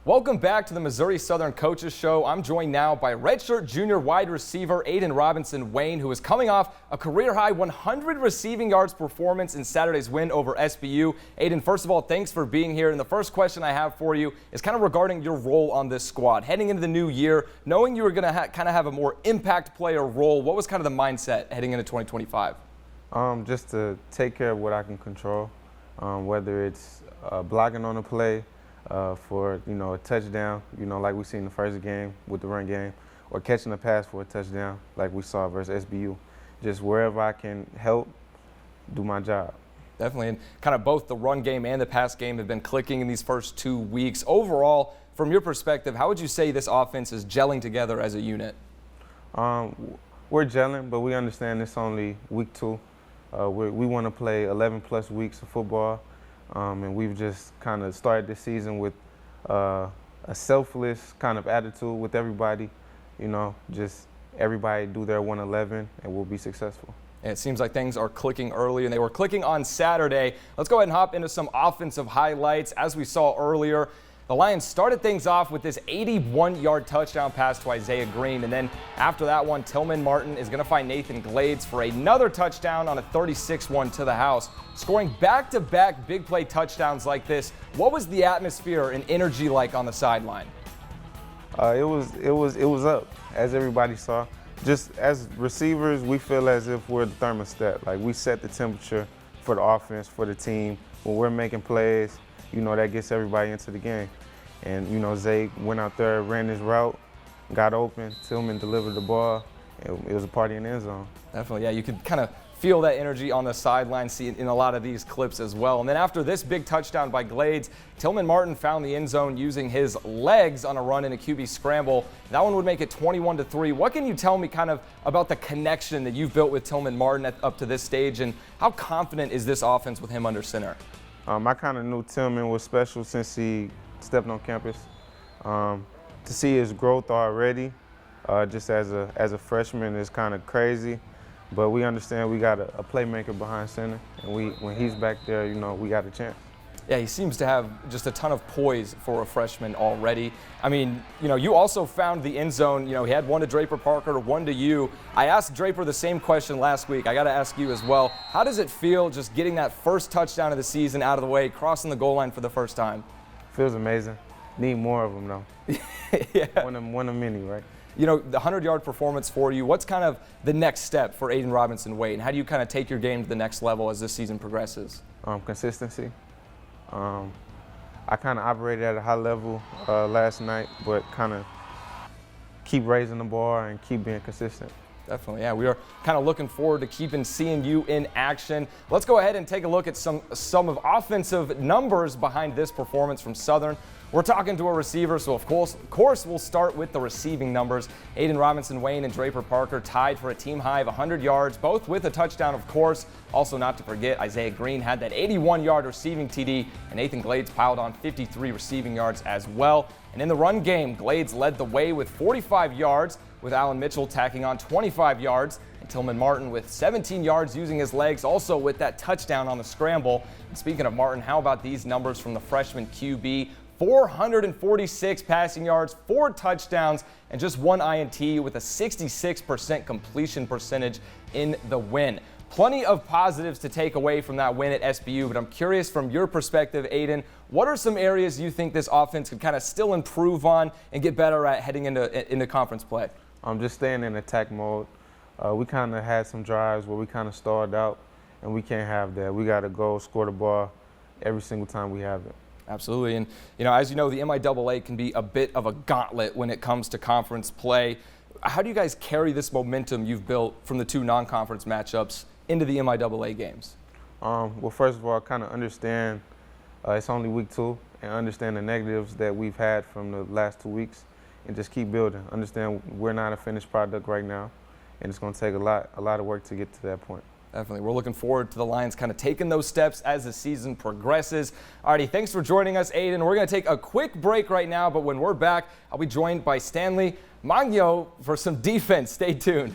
Welcome back to the Missouri Southern Coaches Show. I'm joined now by redshirt junior wide receiver Aidan Robinson-Wayne, who is coming off a career-high 100 receiving yards performance in Saturday's win over SBU. Aidan, first of all, thanks for being here. And the first question I have for you is kind of regarding your role on this squad. Heading into the new year, knowing you were going to kind of have a more impact player role, what was kind of the mindset heading into 2025? Just to take care of what I can control, whether it's blocking on a play, for a touchdown, like we seen in the first game with the run game, or catching a pass for a touchdown like we saw versus SBU. Just wherever I can help, do my job. Definitely, and kind of both the run game and the pass game have been clicking in these first 2 weeks. Overall, from your perspective, how would you say this offense is gelling together as a unit? We're gelling, but we understand it's only week 2. We want to play 11 plus weeks of football. And we've just kind of started this season with a selfless kind of attitude with everybody, just everybody do their 111 and we'll be successful. And it seems like things are clicking early, and they were clicking on Saturday. Let's go ahead and hop into some offensive highlights. As we saw earlier, the Lions started things off with this 81-yard touchdown pass to Isaiah Green. And then after that one, Tillman Martin is going to find Nathan Glades for another touchdown on a 36-1 to the house. Scoring back-to-back big play touchdowns like this, what was the atmosphere and energy like on the sideline? It was up, as everybody saw. Just as receivers, we feel as if we're the thermostat. Like, we set the temperature for the offense, for the team. When we're making plays, that gets everybody into the game. And, Zay went out there, ran his route, got open, Tillman delivered the ball, and it was a party in the end zone. Definitely, yeah, you could kind of feel that energy on the sideline, see it in a lot of these clips as well. And then after this big touchdown by Glades, Tillman Martin found the end zone using his legs on a run in a QB scramble. That one would make it 21-3. What can you tell me kind of about the connection that you've built with Tillman Martin up to this stage, and how confident is this offense with him under center? I kind of knew Tillman was special since he stepped on campus. To see his growth already, just as a freshman, is kind of crazy. But we understand we got a playmaker behind center, and when he's back there, we got a chance. Yeah, he seems to have just a ton of poise for a freshman already. I mean, you also found the end zone. He had one to Draper Parker, one to you. I asked Draper the same question last week. I got to ask you as well. How does it feel just getting that first touchdown of the season out of the way, crossing the goal line for the first time? Feels amazing. Need more of them, though. Yeah. One of many, right? The 100-yard performance for you, what's kind of the next step for Aidan Robinson-Wayne? How do you kind of take your game to the next level as this season progresses? Consistency. I kind of operated at a high level last night, but kind of keep raising the bar and keep being consistent. Definitely, yeah. We are kind of looking forward to seeing you in action. Let's go ahead and take a look at some of offensive numbers behind this performance from Southern. We're talking to a receiver, so of course we'll start with the receiving numbers. Aidan Robinson-Wayne and Draper Parker tied for a team high of 100 yards, both with a touchdown, of course. Also, not to forget, Isaiah Green had that 81-yard receiving TD, and Nathan Glades piled on 53 receiving yards as well. And in the run game, Glades led the way with 45 yards, with Allen Mitchell tacking on 25 yards, and Tillman Martin with 17 yards using his legs, also with that touchdown on the scramble. And speaking of Martin, how about these numbers from the freshman QB? 446 passing yards, 4 touchdowns, and just 1 INT with a 66% completion percentage in the win. Plenty of positives to take away from that win at SBU, but I'm curious from your perspective, Aidan, what are some areas you think this offense could kind of still improve on and get better at heading into conference play? Just staying in attack mode. We kind of had some drives where we kind of stalled out, and we can't have that. We got to go score the ball every single time we have it. Absolutely. And, as you know, the MIAA can be a bit of a gauntlet when it comes to conference play. How do you guys carry this momentum you've built from the 2 non-conference matchups into the MIAA games? Well, first of all, kind of understand it's only week 2, and understand the negatives that we've had from the last 2 weeks, and just keep building. Understand we're not a finished product right now, and it's going to take a lot of work to get to that point. Definitely. We're looking forward to the Lions kind of taking those steps as the season progresses. Alrighty, thanks for joining us, Aidan. We're going to take a quick break right now, but when we're back, I'll be joined by Stanley Magno for some defense. Stay tuned.